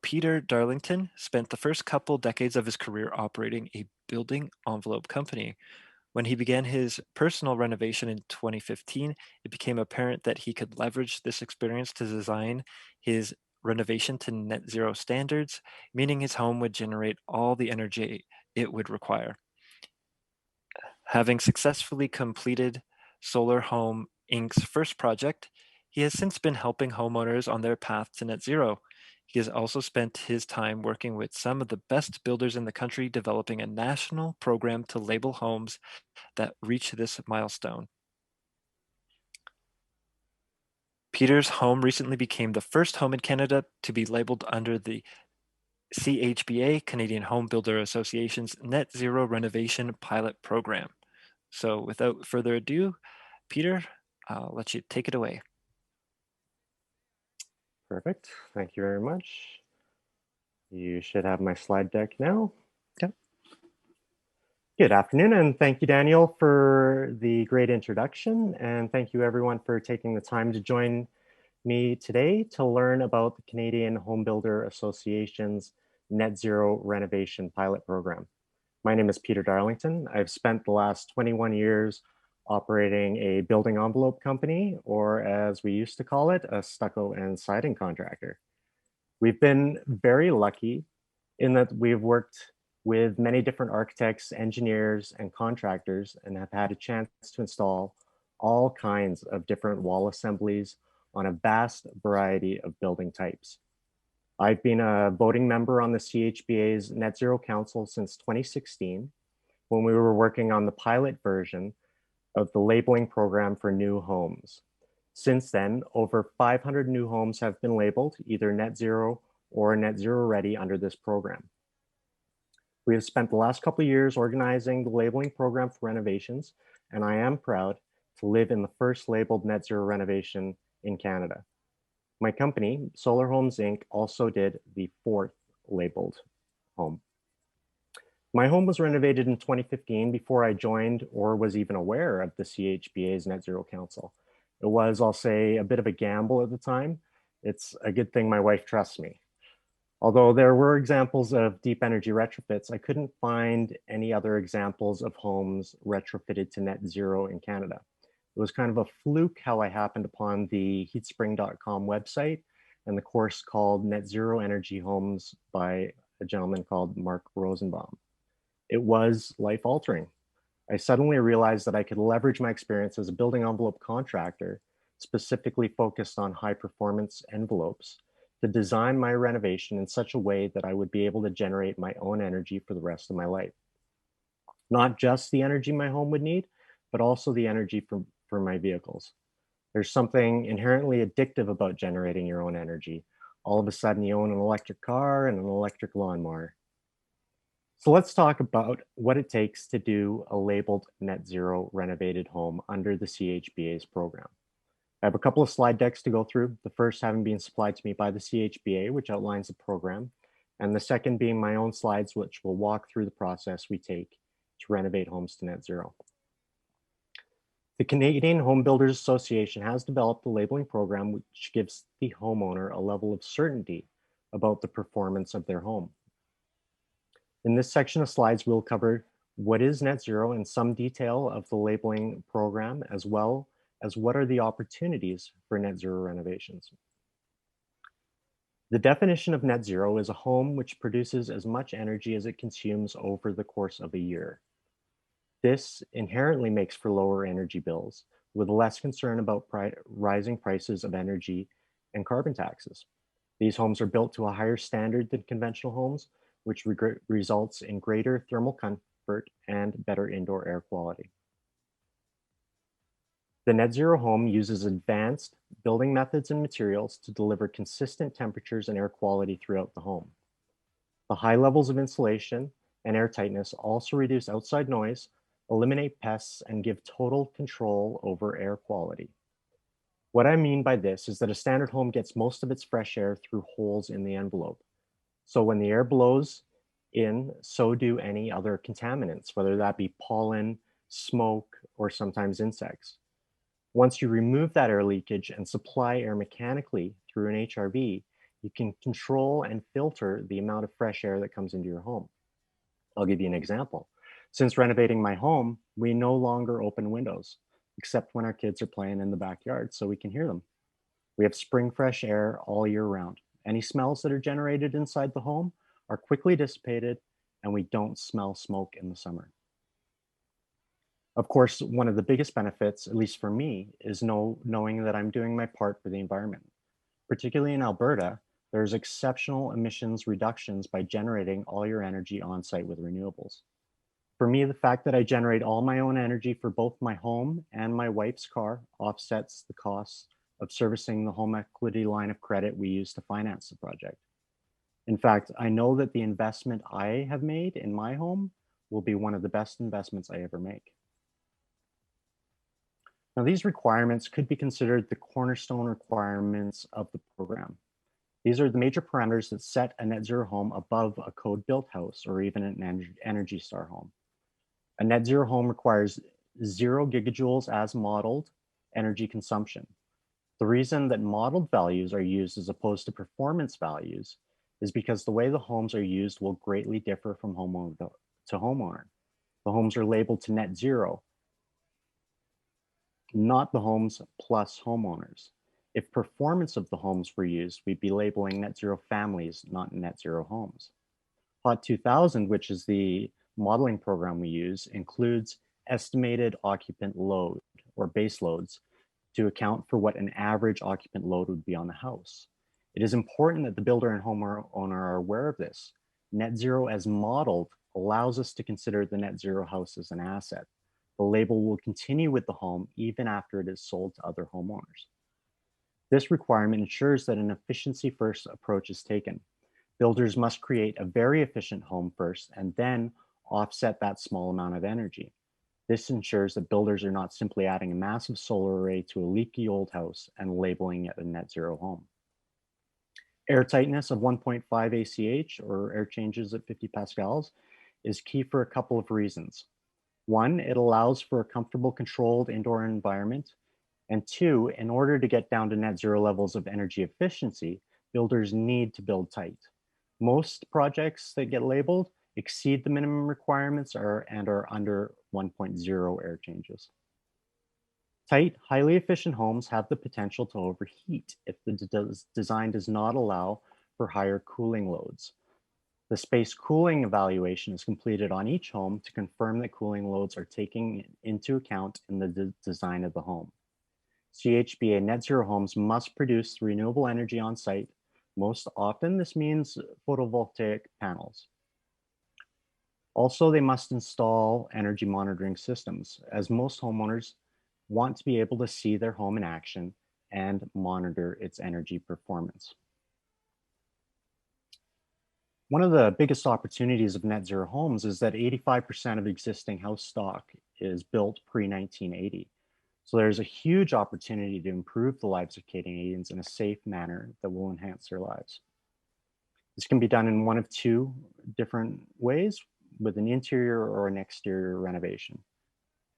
Peter Darlington spent the first couple decades of his career operating a building envelope company. When he began his personal renovation in 2015, it became apparent that he could leverage this experience to design his renovation to net zero standards, meaning his home would generate all the energy it would require. Having successfully completed Solar Home Inc.'s first project, he has since been helping homeowners on their path to net zero. He has also spent his time working with some of the best builders in the country developing a national program to label homes that reach this milestone. Peter's home recently became the first home in Canada to be labeled under the CHBA, Canadian Home Builder Association's Net Zero Renovation Pilot Program. So without further ado, Peter, I'll let you take it away. Perfect. Thank you very much. You should have my slide deck now. Yep. Good afternoon, and thank you, Daniel, for the great introduction. And thank you, everyone, for taking the time to join me today to learn about the Canadian Home Builder Association's Net Zero Renovation Pilot Program. My name is Peter Darlington. I've spent the last 21 years operating a building envelope company, or as we used to call it, a stucco and siding contractor. We've been very lucky in that we've worked with many different architects, engineers, and contractors, and have had a chance to install all kinds of different wall assemblies on a vast variety of building types. I've been a voting member on the CHBA's Net Zero Council since 2016, when we were working on the pilot version of the labeling program for new homes. Since then, over 500 new homes have been labeled either net zero or net zero ready under this program. We have spent the last couple of years organizing the labeling program for renovations, and I am proud to live in the first labeled net zero renovation in Canada. My company, Solar Homes Inc., also did the fourth labeled home. My home was renovated in 2015 before I joined or was even aware of the CHBA's Net Zero Council. It was, I'll say, a bit of a gamble at the time. It's a good thing my wife trusts me. Although there were examples of deep energy retrofits, I couldn't find any other examples of homes retrofitted to net zero in Canada. It was kind of a fluke how I happened upon the heatspring.com website and the course called Net Zero Energy Homes by a gentleman called Mark Rosenbaum. It was life-altering. I suddenly realized that I could leverage my experience as a building envelope contractor, specifically focused on high-performance envelopes, to design my renovation in such a way that I would be able to generate my own energy for the rest of my life. Not just the energy my home would need, but also the energy for my vehicles. There's something inherently addictive about generating your own energy. All of a sudden you own an electric car and an electric lawnmower. So let's talk about what it takes to do a labeled net zero renovated home under the CHBA's program. I have a couple of slide decks to go through, the first having been supplied to me by the CHBA, which outlines the program, and the second being my own slides, which will walk through the process we take to renovate homes to net zero. The Canadian Home Builders Association has developed a labeling program which gives the homeowner a level of certainty about the performance of their home. In this section of slides, we'll cover what is net zero and some detail of the labeling program, as well as what are the opportunities for net zero renovations. The definition of net zero is a home which produces as much energy as it consumes over the course of a year. This inherently makes for lower energy bills, with less concern about rising prices of energy and carbon taxes. These homes are built to a higher standard than conventional homes, which results in greater thermal comfort and better indoor air quality. The net zero home uses advanced building methods and materials to deliver consistent temperatures and air quality throughout the home. The high levels of insulation and air tightness also reduce outside noise, eliminate pests, and give total control over air quality. What I mean by this is that a standard home gets most of its fresh air through holes in the envelope. So when the air blows in, so do any other contaminants, whether that be pollen, smoke, or sometimes insects. Once you remove that air leakage and supply air mechanically through an HRV, You can control and filter the amount of fresh air that comes into your home. I'll give you an example. Since renovating my home, we no longer open windows, except when our kids are playing in the backyard so we can hear them. We have spring fresh air all year round. Any smells that are generated inside the home are quickly dissipated, and we don't smell smoke in the summer. Of course, one of the biggest benefits, at least for me, is knowing that I'm doing my part for the environment. Particularly in Alberta, there's exceptional emissions reductions by generating all your energy on site with renewables. For me, the fact that I generate all my own energy for both my home and my wife's car offsets the costs of servicing the home equity line of credit we use to finance the project. In fact, I know that the investment I have made in my home will be one of the best investments I ever make. Now, these requirements could be considered the cornerstone requirements of the program. These are the major parameters that set a net zero home above a code built house or even an Energy Star home. A net zero home requires 0 gigajoules as modeled energy consumption. The reason that modeled values are used as opposed to performance values is because the way the homes are used will greatly differ from homeowner to homeowner. The homes are labeled to net zero, not the homes plus homeowners. If performance of the homes were used, we'd be labeling net zero families, not net zero homes. HOT 2000, which is the modeling program we use, includes estimated occupant load or base loads to account for what an average occupant load would be on the house. It is important that the builder and homeowner are aware of this. Net zero as modeled allows us to consider the net zero house as an asset. The label will continue with the home even after it is sold to other homeowners. This requirement ensures that an efficiency first approach is taken. Builders must create a very efficient home first and then offset that small amount of energy. This ensures that builders are not simply adding a massive solar array to a leaky old house and labeling it a net zero home. Air tightness of 1.5 ACH or air changes at 50 pascals is key for a couple of reasons. One, it allows for a comfortable, controlled indoor environment. And two, in order to get down to net zero levels of energy efficiency, builders need to build tight. Most projects that get labeled exceed the minimum requirements and are under 1.0 air changes. Tight, highly efficient homes have the potential to overheat if the design does not allow for higher cooling loads. The space cooling evaluation is completed on each home to confirm that cooling loads are taken into account in the design of the home. CHBA net zero homes must produce renewable energy on site. Most often, this means photovoltaic panels. Also, they must install energy monitoring systems, as most homeowners want to be able to see their home in action and monitor its energy performance. One of the biggest opportunities of net zero homes is that 85% of existing house stock is built pre-1980. So there's a huge opportunity to improve the lives of Canadians in a safe manner that will enhance their lives. This can be done in one of two different ways, with an interior or an exterior renovation.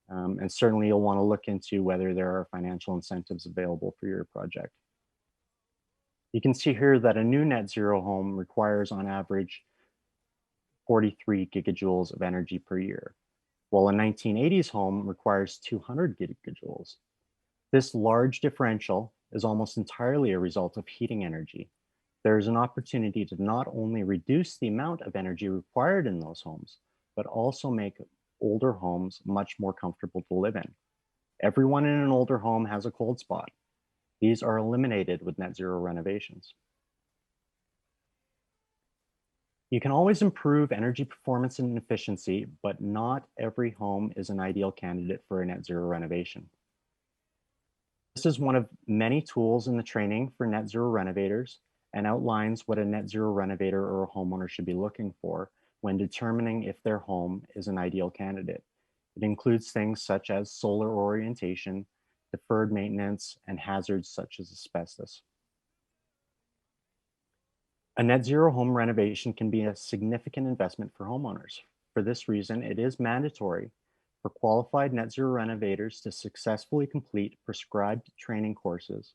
And certainly you'll want to look into whether there are financial incentives available for your project. You can see here that a new net zero home requires on average 43 gigajoules of energy per year, while a 1980s home requires 200 gigajoules. This large differential is almost entirely a result of heating energy. There is an opportunity to not only reduce the amount of energy required in those homes, but also make older homes much more comfortable to live in. Everyone in an older home has a cold spot. These are eliminated with net zero renovations. You can always improve energy performance and efficiency, but not every home is an ideal candidate for a net zero renovation. This is one of many tools in the training for net zero renovators and outlines what a net zero renovator or a homeowner should be looking for when determining if their home is an ideal candidate. It includes things such as solar orientation, deferred maintenance, and hazards such as asbestos. A net zero home renovation can be a significant investment for homeowners. For this reason, it is mandatory for qualified net zero renovators to successfully complete prescribed training courses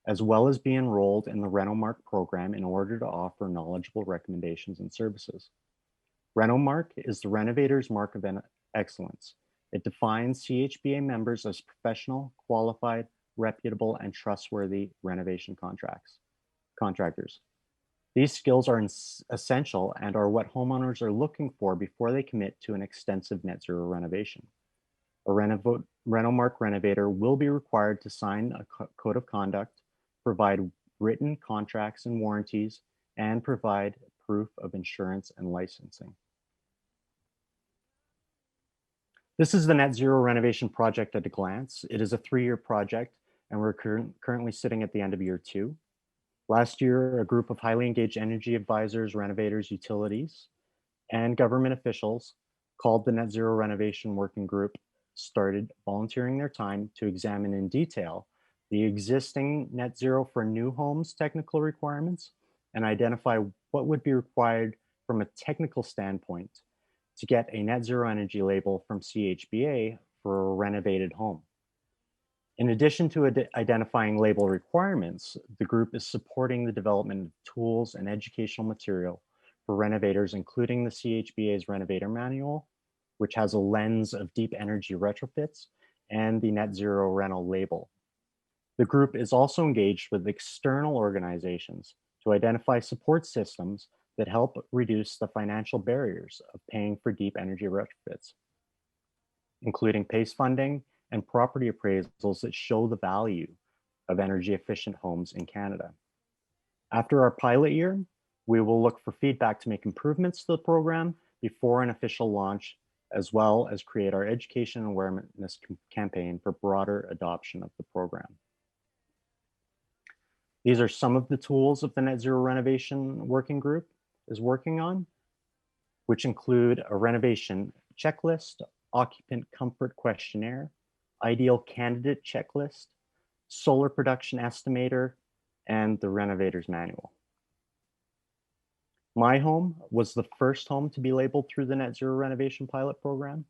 as well as be enrolled in the RenoMark program in order to offer knowledgeable recommendations and services. RenoMark is the Renovator's Mark of Excellence. It defines CHBA members as professional, qualified, reputable, and trustworthy renovation contractors. These skills are essential and are what homeowners are looking for before they commit to an extensive net zero renovation. A RenoMark renovator will be required to sign a code of conduct, provide written contracts and warranties, and provide proof of insurance and licensing. This is the Net Zero Renovation Project at a glance. It is a 3-year project, and we're currently sitting at the end of year 2. Last year, a group of highly engaged energy advisors, renovators, utilities, and government officials called the Net Zero Renovation Working Group started volunteering their time to examine in detail the existing net zero for new homes technical requirements and identify what would be required from a technical standpoint to get a net zero energy label from CHBA for a renovated home. In addition to identifying label requirements, the group is supporting the development of tools and educational material for renovators, including the CHBA's Renovator Manual, which has a lens of deep energy retrofits, and the Net Zero Rental label. The group is also engaged with external organizations to identify support systems that help reduce the financial barriers of paying for deep energy retrofits, including PACE funding and property appraisals that show the value of energy efficient homes in Canada. After our pilot year, we will look for feedback to make improvements to the program before an official launch, as well as create our education and awareness campaign for broader adoption of the program. These are some of the tools of the Net Zero Renovation Working Group is working on, which include a renovation checklist, occupant comfort questionnaire, ideal candidate checklist, solar production estimator, and the renovator's manual. My home was the first home to be labeled through the Net Zero Renovation Pilot Program.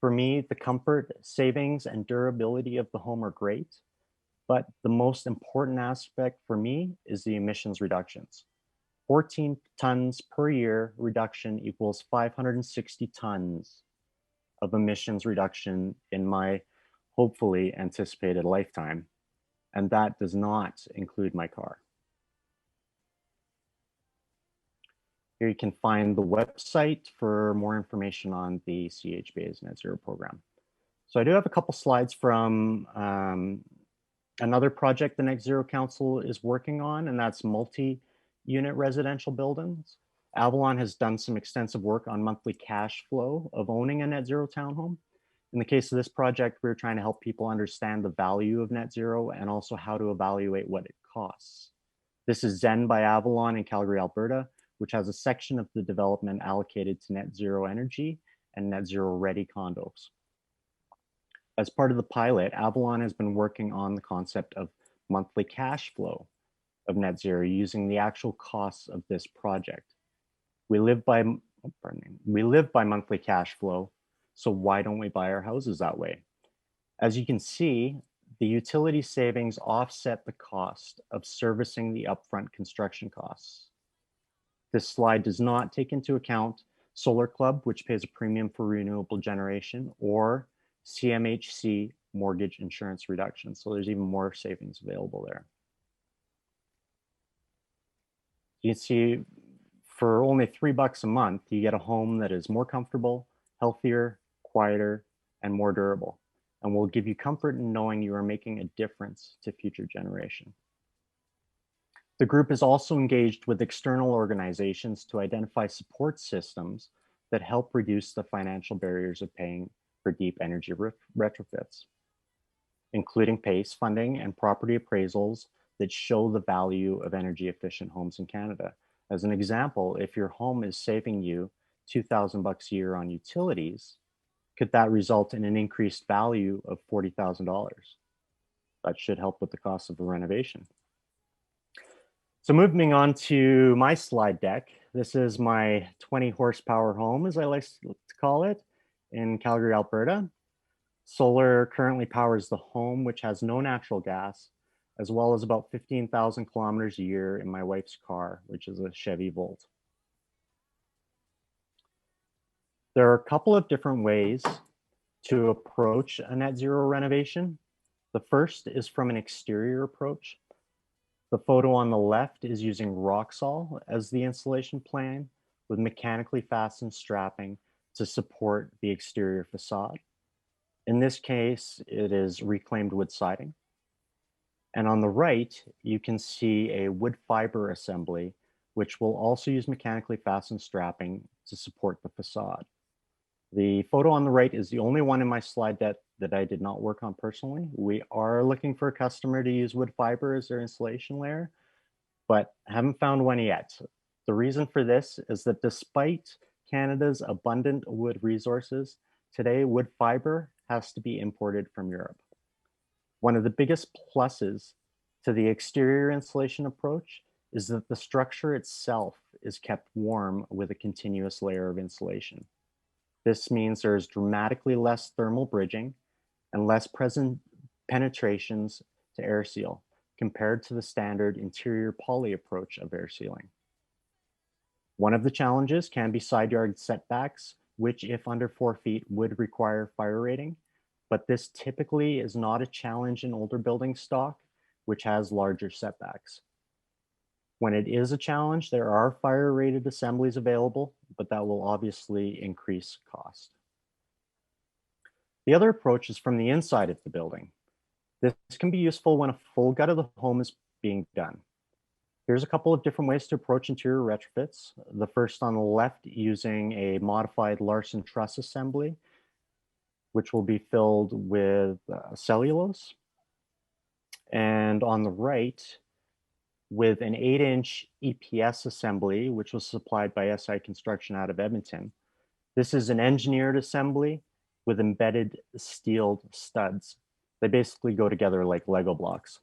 For me, the comfort, savings, and durability of the home are great, but the most important aspect for me is the emissions reductions. 14 tons per year reduction equals 560 tons of emissions reduction in my hopefully anticipated lifetime, and that does not include my car. Here you can find the website for more information on the CHBA's Net Zero program. So I do have a couple slides from another project the Net Zero Council is working on, and that's multi-unit residential buildings. Avalon has done some extensive work on monthly cash flow of owning a net zero townhome. In the case of this project, we're trying to help people understand the value of net zero and also how to evaluate what it costs. This is Zen by Avalon in Calgary, Alberta, which has a section of the development allocated to net zero energy and net zero ready condos. As part of the pilot, Avalon has been working on the concept of monthly cash flow of net zero using the actual costs of this project. We live by monthly cash flow, so why don't we buy our houses that way? As you can see, the utility savings offset the cost of servicing the upfront construction costs. This slide does not take into account Solar Club, which pays a premium for renewable generation, or CMHC mortgage insurance reduction. So there's even more savings available there. You can see for only $3 a month, you get a home that is more comfortable, healthier, quieter, and more durable, and will give you comfort in knowing you are making a difference to future generations. The group is also engaged with external organizations to identify support systems that help reduce the financial barriers of paying for deep energy retrofits, including PACE funding and property appraisals that show the value of energy efficient homes in Canada. As an example, if your home is saving you $2,000 a year on utilities, could that result in an increased value of $40,000? That should help with the cost of the renovation. So moving on to my slide deck, this is my 20 horsepower home, as I like to call it, in Calgary, Alberta. Solar currently powers the home, which has no natural gas, as well as about 15,000 kilometers a year in my wife's car, which is a Chevy Volt. There are a couple of different ways to approach a net zero renovation. The first is from an exterior approach. The photo on the left is using Roxol as the installation plan with mechanically fastened strapping to support the exterior facade. In this case, it is reclaimed wood siding. And on the right, you can see a wood fiber assembly, which will also use mechanically fastened strapping to support the facade. The photo on the right is the only one in my slide deck that I did not work on personally. We are looking for a customer to use wood fiber as their insulation layer, but haven't found one yet. The reason for this is that despite Canada's abundant wood resources, today wood fiber has to be imported from Europe. One of the biggest pluses to the exterior insulation approach is that the structure itself is kept warm with a continuous layer of insulation. This means there's dramatically less thermal bridging and less present penetrations to air seal compared to the standard interior poly approach of air sealing. One of the challenges can be side yard setbacks, which if under 4 feet would require fire rating, but this typically is not a challenge in older building stock, which has larger setbacks. When it is a challenge, there are fire rated assemblies available, but that will obviously increase cost. The other approach is from the inside of the building. This can be useful when a full gut of the home is being done. Here's a couple of different ways to approach interior retrofits. The first on the left using a modified Larson truss assembly, which will be filled with cellulose. And on the right, with an 8-inch EPS assembly, which was supplied by SI Construction out of Edmonton. This is an engineered assembly with embedded steel studs. They basically go together like Lego blocks.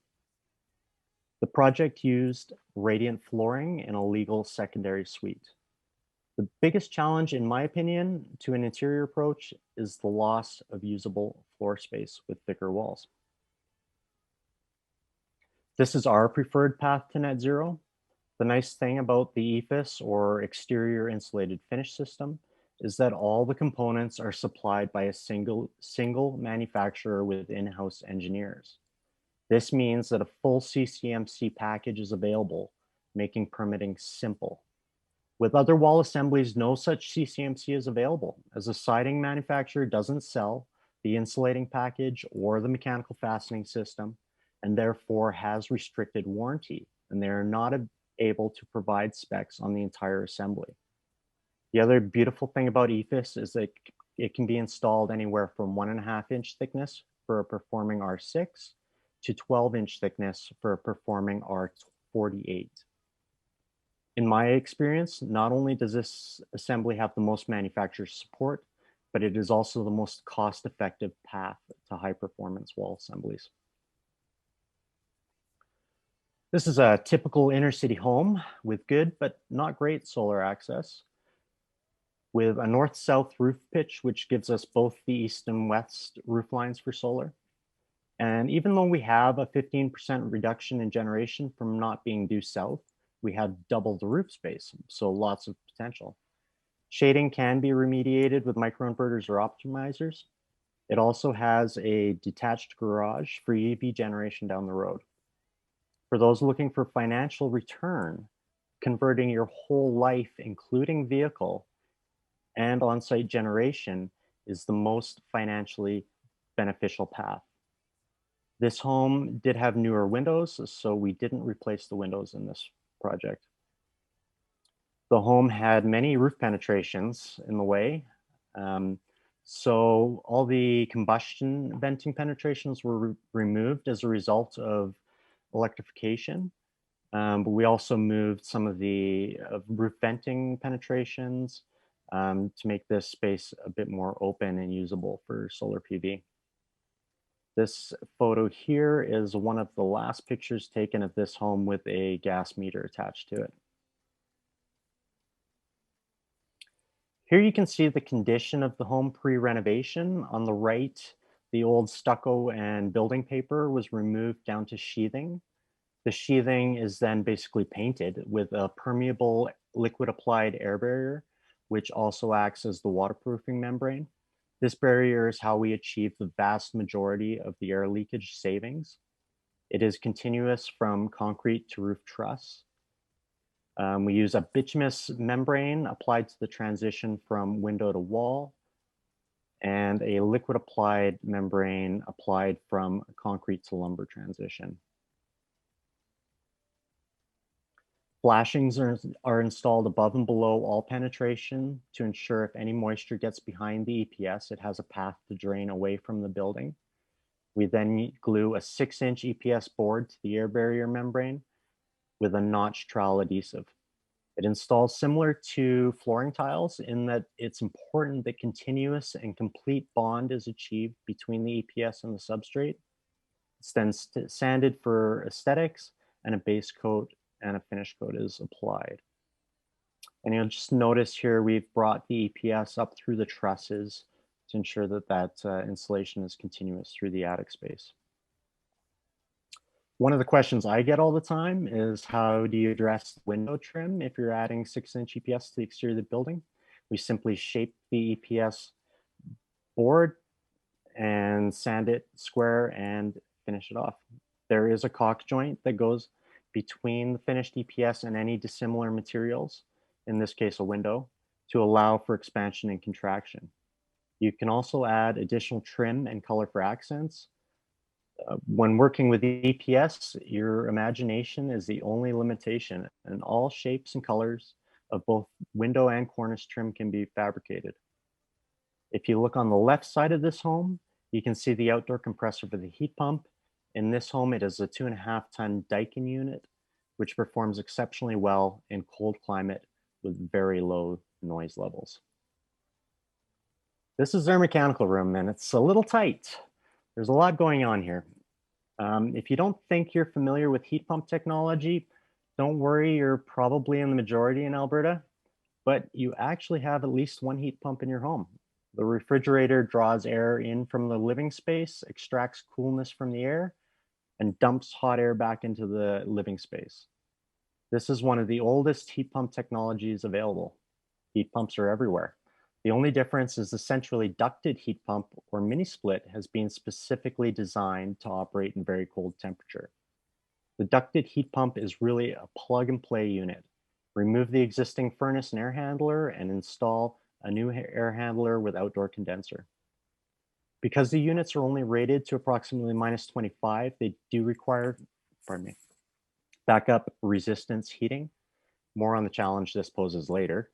The project used radiant flooring in a legal secondary suite. The biggest challenge, in my opinion, to an interior approach is the loss of usable floor space with thicker walls. This is our preferred path to net zero. The nice thing about the EFIS or exterior insulated finish system is that all the components are supplied by a single manufacturer with in-house engineers. This means that a full CCMC package is available, making permitting simple. With other wall assemblies, no such CCMC is available, as the siding manufacturer doesn't sell the insulating package or the mechanical fastening system, and therefore has restricted warranty, and they are not able to provide specs on the entire assembly. The other beautiful thing about EFIS is that it can be installed anywhere from 1.5-inch thickness for a performing R6 to 12-inch thickness for a performing R48. In my experience, not only does this assembly have the most manufacturer support, but it is also the most cost-effective path to high-performance wall assemblies. This is a typical inner city home with good but not great solar access, with a north-south roof pitch, which gives us both the east and west roof lines for solar. And even though we have a 15% reduction in generation from not being due south, we have double the roof space, so lots of potential. Shading can be remediated with microinverters or optimizers. It also has a detached garage for EV generation down the road. For those looking for financial return, converting your whole life, including vehicle and on-site generation, is the most financially beneficial path. This home did have newer windows, so we didn't replace the windows in this project. The home had many roof penetrations in the way. So all the combustion venting penetrations were removed as a result of electrification. But we also moved some of the roof venting penetrations to make this space a bit more open and usable for solar PV. This photo here is one of the last pictures taken of this home with a gas meter attached to it. Here you can see the condition of the home pre-renovation. On the right, The old stucco and building paper was removed down to sheathing. The sheathing is then basically painted with a permeable liquid applied air barrier, which also acts as the waterproofing membrane. This barrier is how we achieve the vast majority of the air leakage savings. It is continuous from concrete to roof truss. We use a bituminous membrane applied to the transition from window to wall, and a liquid applied membrane applied from concrete to lumber transition. Flashings are installed above and below all penetration to ensure if any moisture gets behind the EPS, it has a path to drain away from the building. We then glue a 6-inch EPS board to the air barrier membrane with a notch trowel adhesive. It installs similar to flooring tiles in that it's important that continuous and complete bond is achieved between the EPS and the substrate. It's then sanded for aesthetics, and a base coat and a finish coat is applied. And you'll just notice here we've brought the EPS up through the trusses to ensure that insulation is continuous through the attic space. One of the questions I get all the time is, how do you address window trim if you're adding 6-inch EPS to the exterior of the building? We simply shape the EPS board and sand it square and finish it off. There is a caulk joint that goes between the finished EPS and any dissimilar materials, in this case a window, to allow for expansion and contraction. You can also add additional trim and color for accents. When working with EPS, your imagination is the only limitation, and all shapes and colors of both window and cornice trim can be fabricated. If you look on the left side of this home, you can see the outdoor compressor for the heat pump. In this home, it is a 2.5-ton Daikin unit, which performs exceptionally well in cold climate with very low noise levels. This is our mechanical room, and it's a little tight. There's a lot going on here. If you don't think you're familiar with heat pump technology, don't worry, you're probably in the majority in Alberta, but you actually have at least one heat pump in your home. The refrigerator draws air in from the living space, extracts coolness from the air, and dumps hot air back into the living space. This is one of the oldest heat pump technologies available. Heat pumps are everywhere. The only difference is the centrally ducted heat pump or mini split has been specifically designed to operate in very cold temperature. The ducted heat pump is really a plug and play unit. Remove the existing furnace and air handler and install a new air handler with outdoor condenser. Because the units are only rated to approximately -25, they do require, backup resistance heating. More on the challenge this poses later.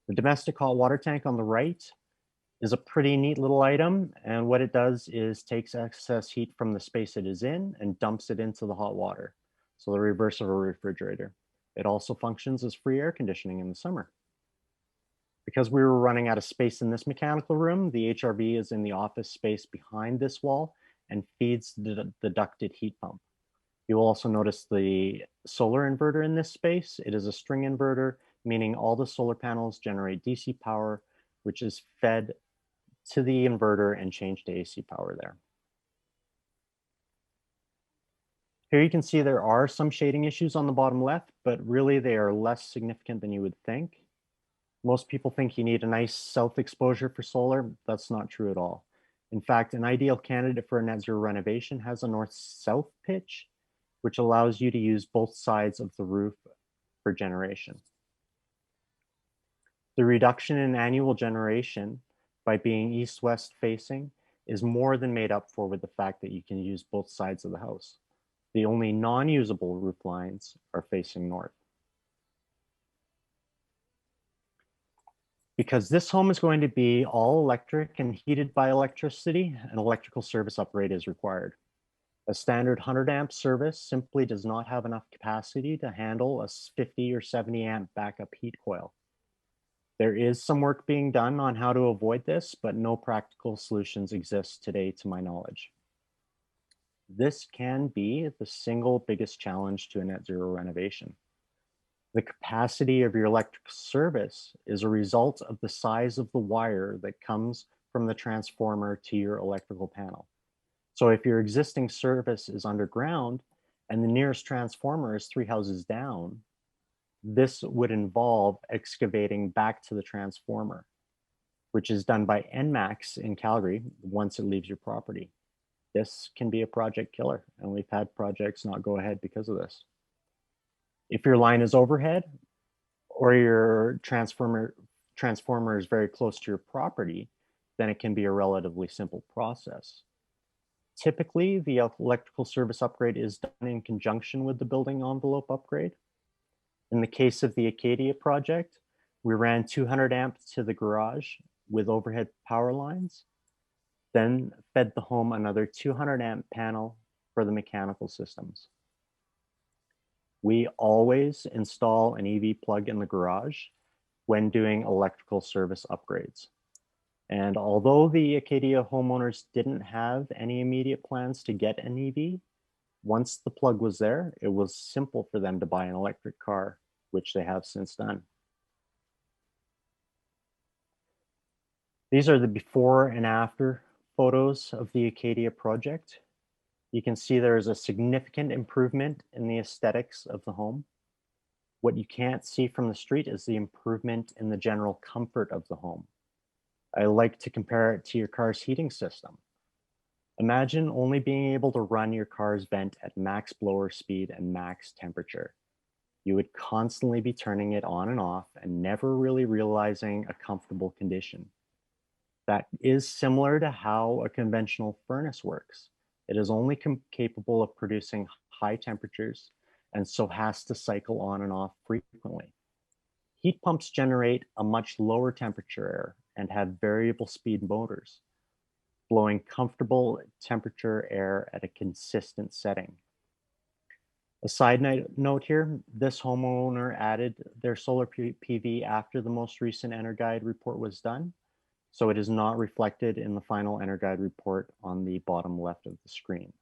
The domestic hot water tank on the right is a pretty neat little item, and what it does is takes excess heat from the space it is in and dumps it into the hot water. So the reverse of a refrigerator. It also functions as free air conditioning in the summer. Because we were running out of space in this mechanical room, the HRV is in the office space behind this wall and feeds the ducted heat pump. You will also notice the solar inverter in this space. It is a string inverter, meaning all the solar panels generate DC power, which is fed to the inverter and changed to AC power there. Here you can see there are some shading issues on the bottom left, but really they are less significant than you would think. Most people think you need a nice south exposure for solar. That's not true at all. In fact, an ideal candidate for a net zero renovation has a north-south pitch, which allows you to use both sides of the roof for generation. The reduction in annual generation by being east-west facing is more than made up for with the fact that you can use both sides of the house. The only non-usable roof lines are facing north. Because this home is going to be all electric and heated by electricity, an electrical service upgrade is required. A standard 100 amp service simply does not have enough capacity to handle a 50 or 70 amp backup heat coil. There is some work being done on how to avoid this, but no practical solutions exist today to my knowledge. This can be the single biggest challenge to a net zero renovation. The capacity of your electric service is a result of the size of the wire that comes from the transformer to your electrical panel. So if your existing service is underground and the nearest transformer is 3 houses down, this would involve excavating back to the transformer, which is done by NMAX in Calgary once it leaves your property. This can be a project killer, and we've had projects not go ahead because of this. If your line is overhead or your transformer is very close to your property, then it can be a relatively simple process. Typically, the electrical service upgrade is done in conjunction with the building envelope upgrade. In the case of the Acadia project, we ran 200 amps to the garage with overhead power lines, then fed the home another 200 amp panel for the mechanical systems. We always install an EV plug in the garage when doing electrical service upgrades. And although the Acadia homeowners didn't have any immediate plans to get an EV, once the plug was there, it was simple for them to buy an electric car, which they have since done. These are the before and after photos of the Acadia project. You can see there is a significant improvement in the aesthetics of the home. What you can't see from the street is the improvement in the general comfort of the home. I like to compare it to your car's heating system. Imagine only being able to run your car's vent at max blower speed and max temperature. You would constantly be turning it on and off and never really realizing a comfortable condition. That is similar to how a conventional furnace works. It is only capable of producing high temperatures and so has to cycle on and off frequently. Heat pumps generate a much lower temperature air and have variable speed motors, blowing comfortable temperature air at a consistent setting. A side note here, this homeowner added their solar PV after the most recent EnerGuide report was done, so it is not reflected in the final EnerGuide report on the bottom left of the screen.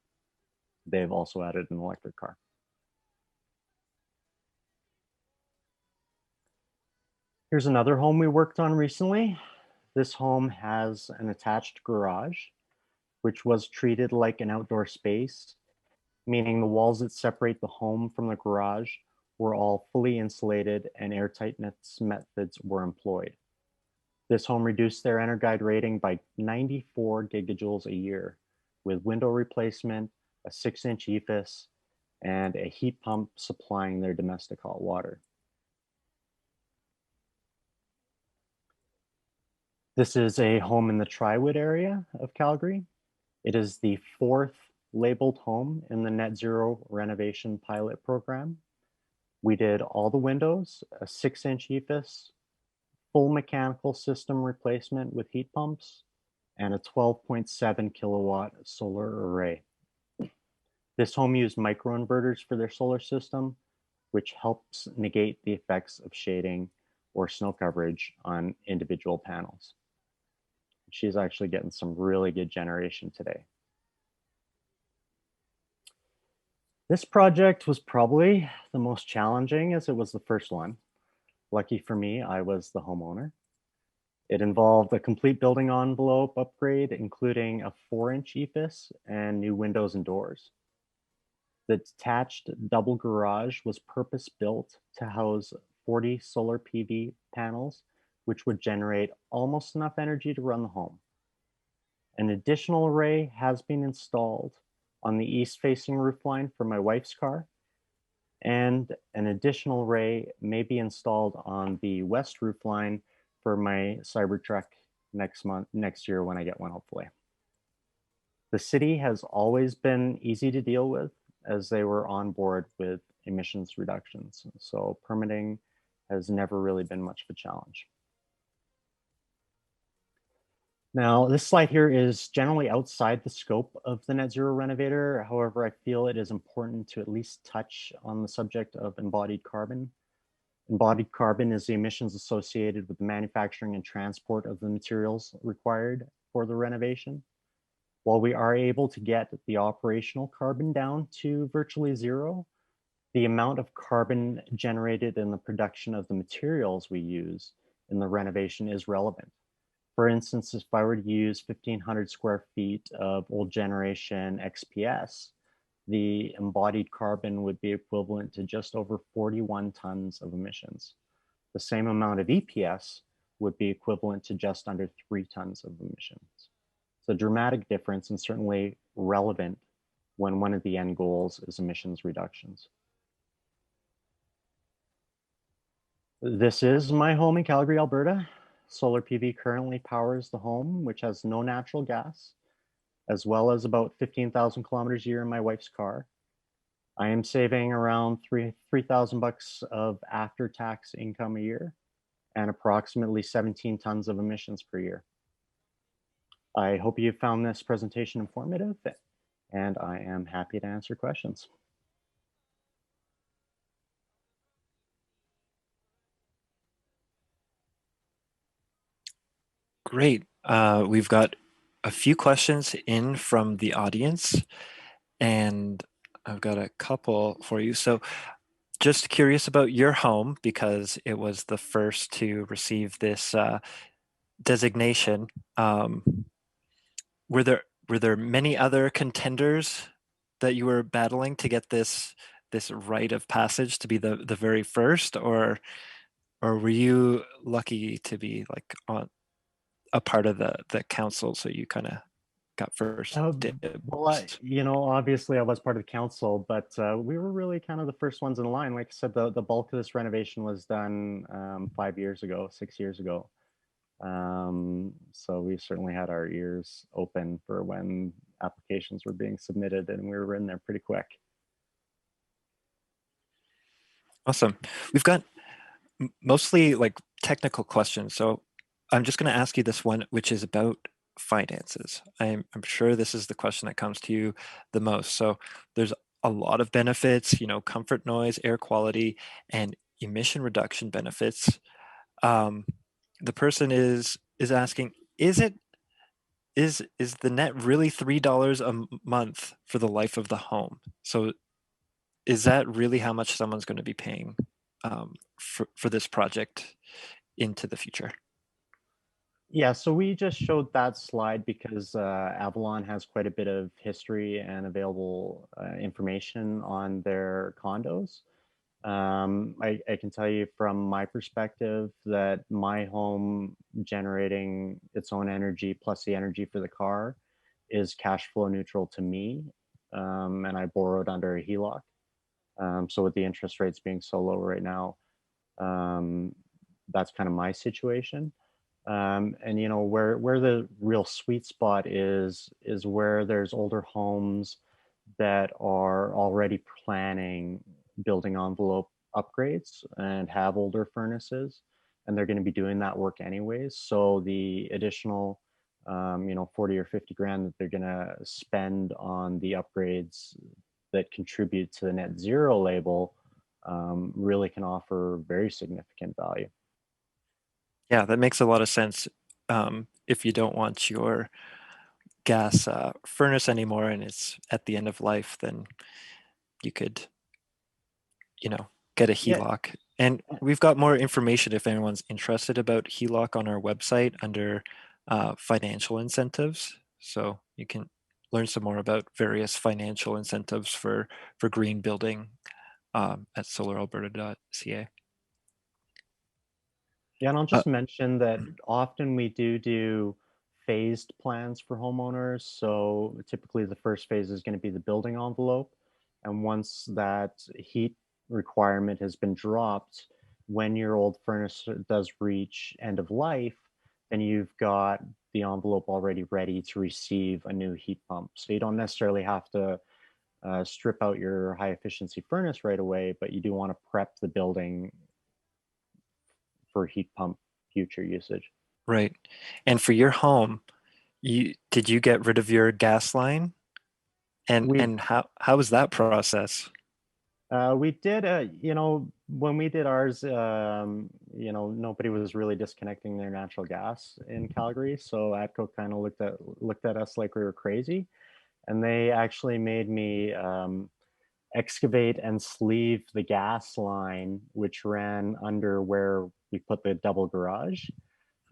They've also added an electric car. Here's another home we worked on recently. This home has an attached garage, which was treated like an outdoor space, meaning the walls that separate the home from the garage were all fully insulated and air tightness methods were employed. This home reduced their EnerGuide rating by 94 gigajoules a year with window replacement, a 6-inch EFIS, and a heat pump supplying their domestic hot water. This is a home in the Triwood area of Calgary. It is the 4th labeled home in the Net Zero renovation pilot program. We did all the windows, a 6-inch EFIS, full mechanical system replacement with heat pumps, and a 12.7 kilowatt solar array. This home used microinverters for their solar system, which helps negate the effects of shading or snow coverage on individual panels. She's actually getting some really good generation today. This project was probably the most challenging as it was the first one. Lucky for me, I was the homeowner. It involved a complete building envelope upgrade, including a 4-inch EFIS and new windows and doors. The detached double garage was purpose-built to house 40 solar PV panels, which would generate almost enough energy to run the home. An additional array has been installed on the east-facing roofline for my wife's car, and an additional array may be installed on the west roofline for my Cybertruck next year when I get one, hopefully. The city has always been easy to deal with as they were on board with emissions reductions. So permitting has never really been much of a challenge. Now, this slide here is generally outside the scope of the Net Zero Renovator. However, I feel it is important to at least touch on the subject of embodied carbon. Embodied carbon is the emissions associated with the manufacturing and transport of the materials required for the renovation. While we are able to get the operational carbon down to virtually zero, the amount of carbon generated in the production of the materials we use in the renovation is relevant. For instance, if I were to use 1,500 square feet of old generation XPS, the embodied carbon would be equivalent to just over 41 tons of emissions. The same amount of EPS would be equivalent to just under 3 tons of emissions. It's a dramatic difference and certainly relevant when one of the end goals is emissions reductions. This is my home in Calgary, Alberta. Solar PV currently powers the home, which has no natural gas, as well as about 15,000 kilometers a year in my wife's car. I am saving around 3,000 bucks of after-tax income a year and approximately 17 tons of emissions per year. I hope you found this presentation informative, and I am happy to answer questions. Great. We've got a few questions in from the audience, and I've got a couple for you. So, just curious about your home because it was the first to receive this designation. Were there many other contenders that you were battling to get this rite of passage to be the very first, or were you lucky to be like on a part of the council, so you kind of got first Uh, dibs? Obviously I was part of the council, but we were really kind of the first ones in line. Like I said, the bulk of this renovation was done 5 years ago, 6 years ago. So we certainly had our ears open for when applications were being submitted, and we were in there pretty quick. Awesome. We've got mostly like technical questions. So I'm just going to ask you this one, which is about finances. I'm sure this is the question that comes to you the most. So there's a lot of benefits, comfort, noise, air quality, and emission reduction benefits. Um, the person is asking, is the net really $3 a month for the life of the home? So is that really how much someone's going to be paying for this project into the future? Yeah, so we just showed that slide because Avalon has quite a bit of history and available information on their condos. I can tell you from my perspective that my home generating its own energy plus the energy for the car is cash flow neutral to me. And I borrowed under a HELOC. So with the interest rates being so low right now, um, that's kind of my situation. And where the real sweet spot is where there's older homes that are already planning building envelope upgrades and have older furnaces, and they're going to be doing that work anyways. So the additional 40 or 50 grand that they're going to spend on the upgrades that contribute to the net zero label really can offer very significant value. Yeah, that makes a lot of sense. If you don't want your gas furnace anymore and it's at the end of life, then you could, get a Yeah. HELOC. And we've got more information if anyone's interested about HELOC on our website under financial incentives. So you can learn some more about various financial incentives for green building at solaralberta.ca. Yeah, and I'll Uh, just mention that often we do phased plans for homeowners. So typically the first phase is going to be the building envelope. And once that heat requirement has been dropped, when your old furnace does reach end of life, then you've got the envelope already ready to receive a new heat pump. So you don't necessarily have to strip out your high efficiency furnace right away, but you do want to prep the building for heat pump future usage. right. And for your home, did you get rid of your gas line? And We and how was that process? we did when we did ours, nobody was really disconnecting their natural gas in Calgary, so ATCO kind of looked at us like we were crazy, and they actually made me excavate and sleeve the gas line which ran under where we put the double garage.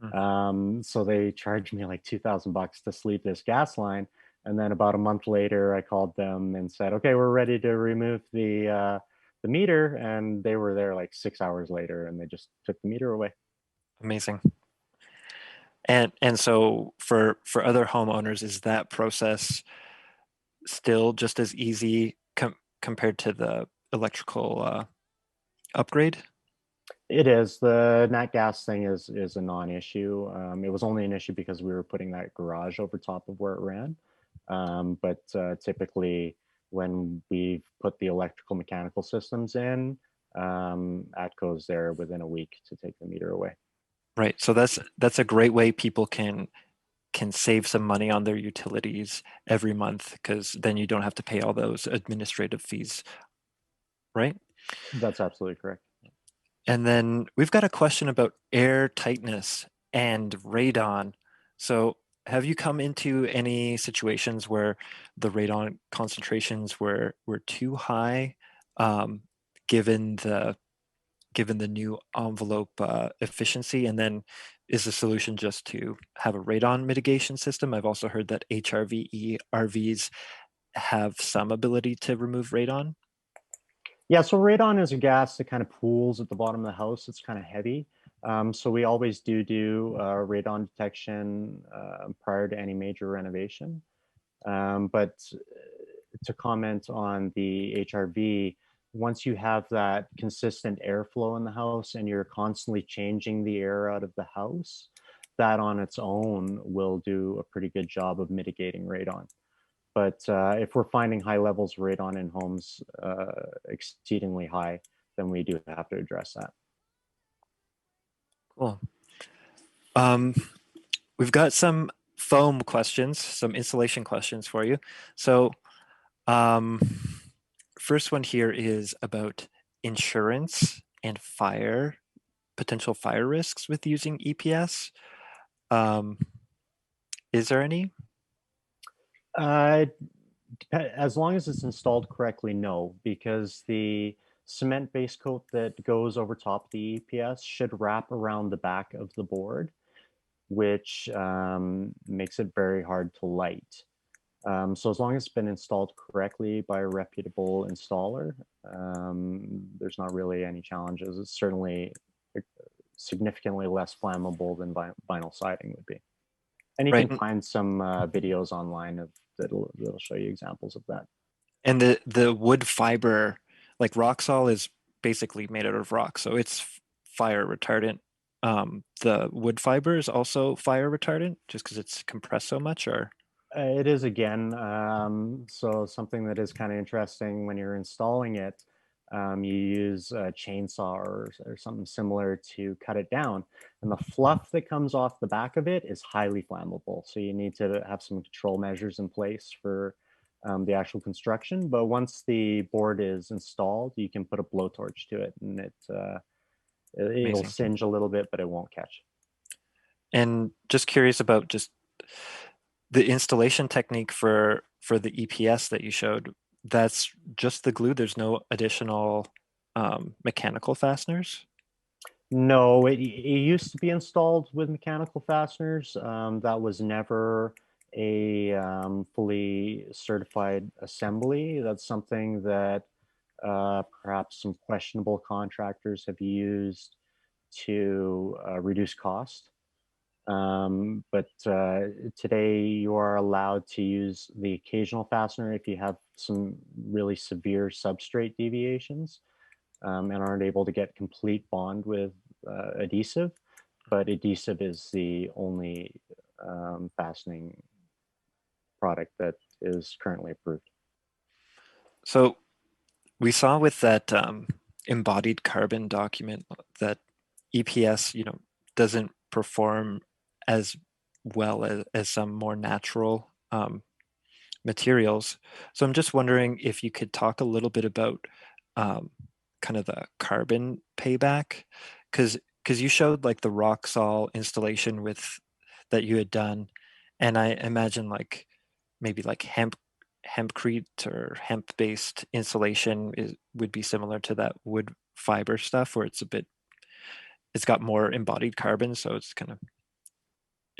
Mm. So they charged me like $2,000 to sleeve this gas line. And then about a month later, I called them and said, "Okay, we're ready to remove the meter." And they were there like 6 hours later, and they just took the meter away. Amazing. And so for other homeowners, is that process still just as easy compared to the electrical upgrade? It is. The nat gas thing is a non-issue. It was only an issue because we were putting that garage over top of where it ran. But typically, when we've put the electrical mechanical systems in, ATCO's there within a week to take the meter away. Right. So that's a great way people can save some money on their utilities every month because then you don't have to pay all those administrative fees, right? That's absolutely correct. And then we've got a question about air tightness and radon. So, have you come into any situations where the radon concentrations were too high, um, given the new envelope efficiency? And then, is the solution just to have a radon mitigation system? I've also heard that HRVE RVs have some ability to remove radon. Yeah, so radon is a gas that kind of pools at the bottom of the house. It's kind of heavy. So we always do radon detection prior to any major renovation. But to comment on the HRV, once you have that consistent airflow in the house and you're constantly changing the air out of the house, that on its own will do a pretty good job of mitigating radon. But if we're finding high levels of radon in homes, exceedingly high, then we do have to address that. Cool. Um, we've got some foam questions, some insulation questions for you. So, um, first one here is about insurance and potential fire risks with using EPS. Um, is there any? Uh, as long as it's installed correctly, no, because the cement base coat that goes over top of the EPS should wrap around the back of the board, which makes it very hard to light. So as long as it's been installed correctly by a reputable installer, there's not really any challenges. It's certainly significantly less flammable than vinyl siding would be. And you Right. can find some videos online of that'll show you examples of that. And the wood fiber, like Roxol, is basically made out of rock, so it's fire retardant. The wood fiber is also fire retardant, just because it's compressed so much, or It is again, so something that is kind of interesting when you're installing it, you use a chainsaw or something similar to cut it down. And the fluff that comes off the back of it is highly flammable. So you need to have some control measures in place for the actual construction. But once the board is installed, you can put a blowtorch to it and it'll amazing. singe a little bit, but it won't catch. And just curious about just the installation technique for the EPS that you showed. That's just the glue. There's no additional mechanical fasteners. No, it used to be installed with mechanical fasteners. That was never a fully certified assembly. That's something that perhaps some questionable contractors have used to reduce cost. But today you are allowed to use the occasional fastener if you have some really severe substrate deviations and aren't able to get complete bond with adhesive. But adhesive is the only fastening product that is currently approved. So we saw with that embodied carbon document that EPS, doesn't perform as well as some more natural materials. So I'm just wondering if you could talk a little bit about um, kind of the carbon payback, because you showed like the Roxol installation with that you had done, and I imagine like maybe like hempcrete or hemp based insulation would be similar to that wood fiber stuff, where it's got more embodied carbon, so it's kind of.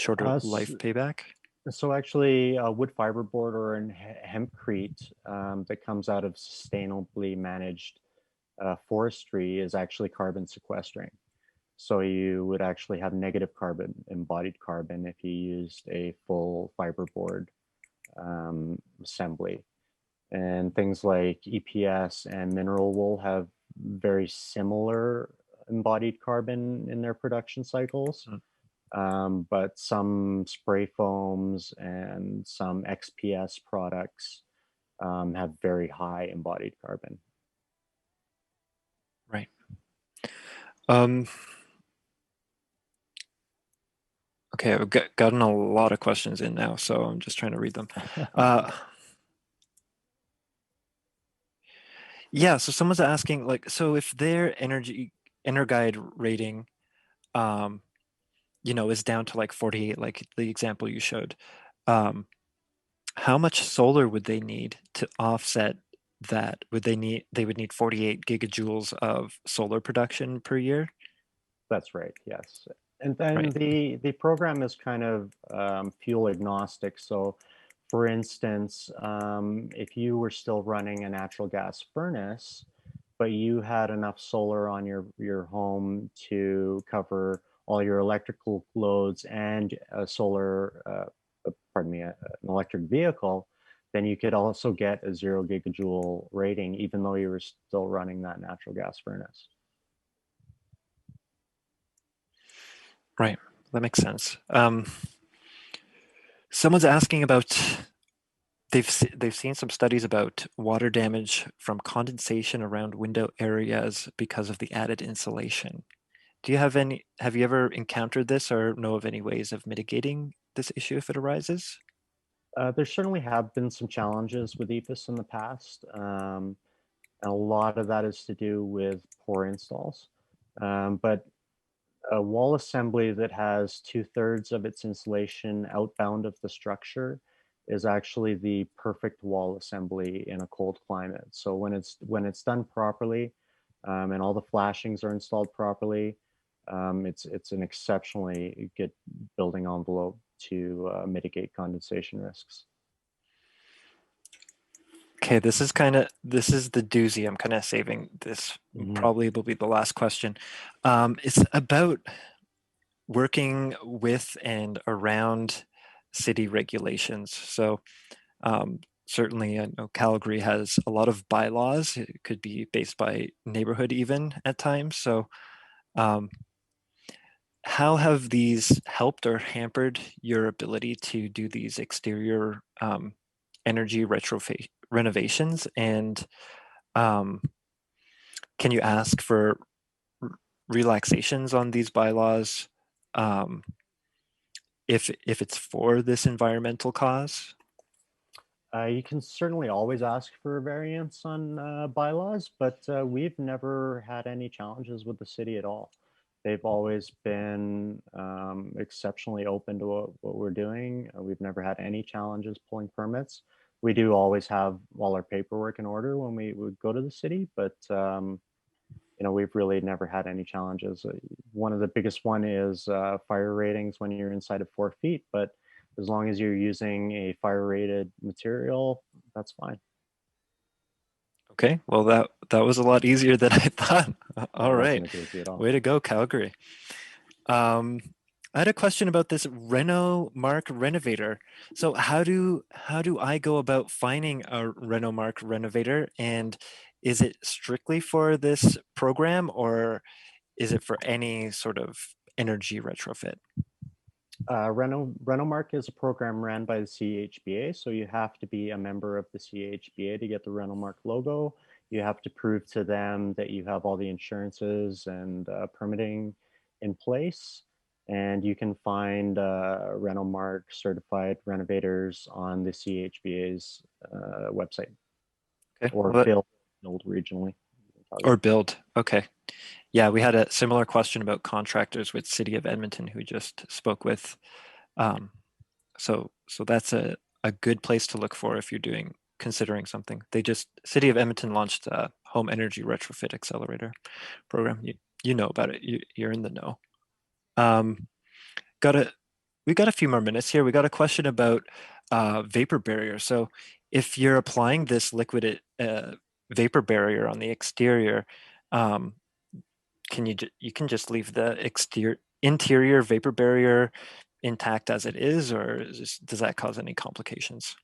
shorter Uh, life payback? So actually, wood fiberboard or an hempcrete that comes out of sustainably managed forestry is actually carbon sequestering. So you would actually have negative carbon, embodied carbon, if you used a full fiberboard assembly. And things like EPS and mineral wool have very similar embodied carbon in their production cycles. Mm. But some spray foams and some XPS products have very high embodied carbon. Right. Um, okay, I've gotten a lot of questions in now, so I'm just trying to read them. Uh, yeah, so someone's asking, like, so if their Energuide rating, um, is down to like 48, like the example you showed, um, how much solar would they need to offset that? They would need 48 gigajoules of solar production per year? That's right, yes. And then Right. the program is kind of fuel agnostic. So for instance, if you were still running a natural gas furnace, but you had enough solar on your home to cover all your electrical loads and an electric vehicle, then you could also get a 0 gigajoule rating, even though you were still running that natural gas furnace. Right. That makes sense. Someone's asking about they've seen some studies about water damage from condensation around window areas because of the added insulation. Have you ever encountered this or know of any ways of mitigating this issue if it arises? There certainly have been some challenges with EPIS in the past, and a lot of that is to do with poor installs. But a wall assembly that has 2/3 of its insulation outbound of the structure is actually the perfect wall assembly in a cold climate. So when it's done properly, and all the flashings are installed properly, it's an exceptionally good building envelope to mitigate condensation risks. Okay, this is the doozy. I'm kind of saving this. Mhm. Probably will be the last question. It's about working with and around city regulations. So certainly, I know Calgary has a lot of bylaws. It could be based by neighborhood even at times. So um, how have these helped or hampered your ability to do these exterior energy retrofit renovations? And um, can you ask for relaxations on these bylaws um, if it's for this environmental cause? You can certainly always ask for a variance on bylaws, but we've never had any challenges with the city at all. They've always been exceptionally open to what we're doing. We've never had any challenges pulling permits. We do always have all our paperwork in order when we would go to the city, but we've really never had any challenges. One of the biggest one is fire ratings when you're inside of 4 feet, but as long as you're using a fire rated material, that's fine. Okay, well that was a lot easier than I thought. That All wasn't right, a doozy at all. way to go, Calgary. Um, I had a question about this Mark renovator. So how do I go about finding a Mark renovator? And is it strictly for this program or is it for any sort of energy retrofit? Renomark is a program ran by the CHBA, so you have to be a member of the CHBA to get the Renomark logo. You have to prove to them that you have all the insurances and permitting in place. And you can find Renomark certified renovators on the CHBA's website Okay, or well, build regionally. I'll tell you. or build. Okay. Yeah, we had a similar question about contractors with City of Edmonton who just spoke with. Um, so that's a good place to look for if you're considering something. City of Edmonton launched a home energy retrofit accelerator program. You know about it. You're in the know. Um, got a We got a few more minutes here. We got a question about vapor barrier. So if you're applying this liquid vapor barrier on the exterior, um, you can just leave the interior vapor barrier intact as it is, or does that cause any complications?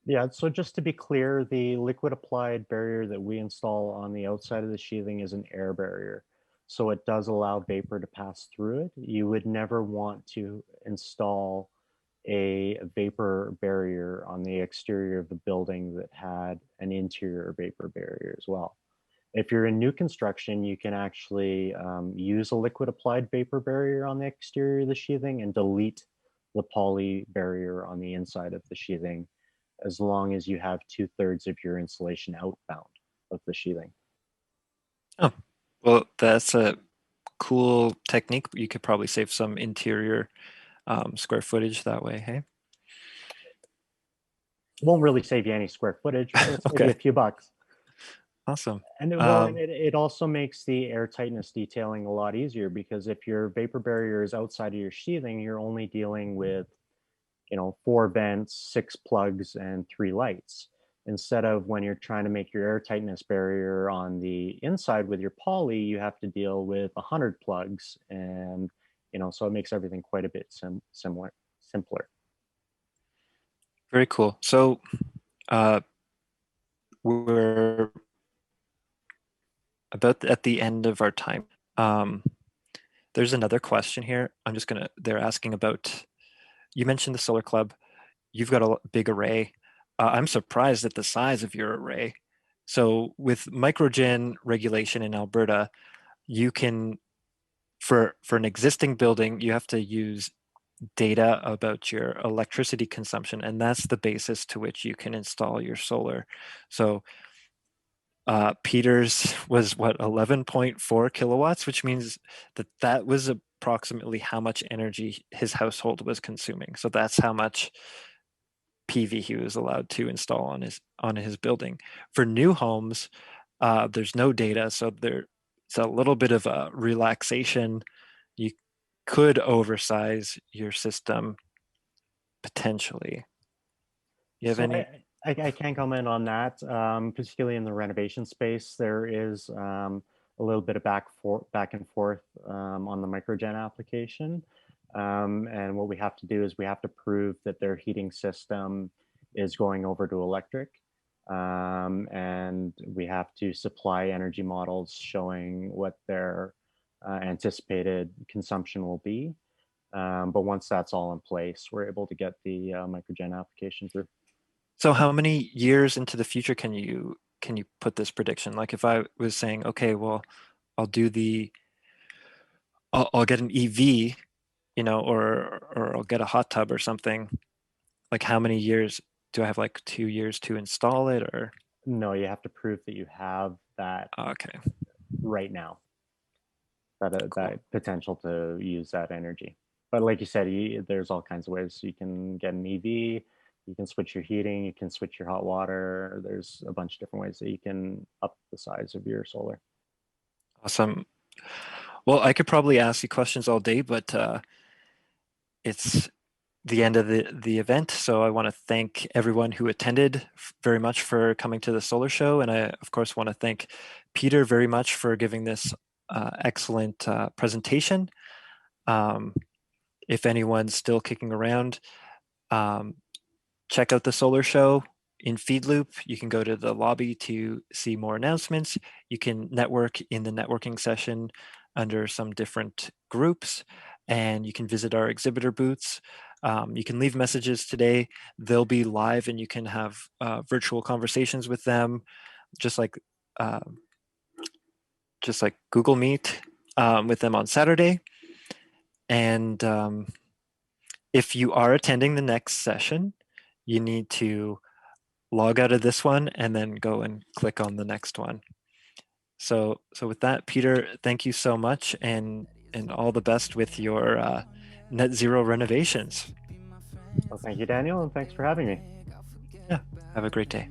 Yeah, so just to be clear, the liquid applied barrier that we install on the outside of the sheathing is an air barrier. So it does allow vapor to pass through it. You would never want to install a vapor barrier on the exterior of the building that had an interior vapor barrier as well. If you're in new construction, you can actually use a liquid applied vapor barrier on the exterior of the sheathing and delete the poly barrier on the inside of the sheathing, as long as you have 2/3 of your insulation outbound of the sheathing. Oh, well, that's a cool technique. You could probably save some interior square footage that way. Hey, It won't really save you any square footage, but it'll save you okay, a few bucks. awesome. And it also makes the air tightness detailing a lot easier, because if your vapor barrier is outside of your sheathing, you're only dealing with, 4 vents, 6 plugs, and 3 lights. Instead of when you're trying to make your air tightness barrier on the inside with your poly, you have to deal with 100 plugs, and so it makes everything quite a bit simpler. Very cool. So uh, we're about at the end of our time. Um, there's another question here. They're asking about, you mentioned the solar club. You've got a big array. I'm surprised at the size of your array. So with microgen regulation in Alberta, you can, for an existing building, you have to use data about your electricity consumption, and that's the basis to which you can install your solar. So Peter's was what, 11.4 kilowatts, which means that was approximately how much energy his household was consuming. So that's how much PV he was allowed to install on his building. For new homes, there's no data, so it's a little bit of a relaxation. You could oversize your system potentially. You have So any? I can't comment on that, particularly in the renovation space. There is a little bit of back and forth on the microgen application. And what we have to do is we have to prove that their heating system is going over to electric. And we have to supply energy models showing what their anticipated consumption will be. But once that's all in place, we're able to get the microgen application through. So how many years into the future can you put this prediction? Like if I was saying, okay, well, I'll do the I'll get an EV, or I'll get a hot tub or something. Like how many years do I have? Like 2 years to install it, or No, you have to prove that you have that okay, right now, that cool, that potential to use that energy. But like you said, there's all kinds of ways. You can get an EV, you can switch your heating, you can switch your hot water. There's a bunch of different ways that you can up the size of your solar. awesome. Well, I could probably ask you questions all day, but it's the end of the event. So I want to thank everyone who attended very much for coming to the solar show, and I of course want to thank Peter very much for giving this excellent presentation. Um, if anyone's still kicking around, um, check out the solar show in Feedloop. You can go to the lobby to see more announcements. You can network in the networking session under some different groups, and you can visit our exhibitor booths. You can leave messages today. They'll be live, and you can have virtual conversations with them, just like uh, just like Google Meet with them on Saturday. And if you are attending the next session, you need to log out of this one and then go and click on the next one. So with that, Peter, thank you so much, and all the best with your net zero renovations. Well, thank you, Daniel, and thanks for having me. Yeah, have a great day.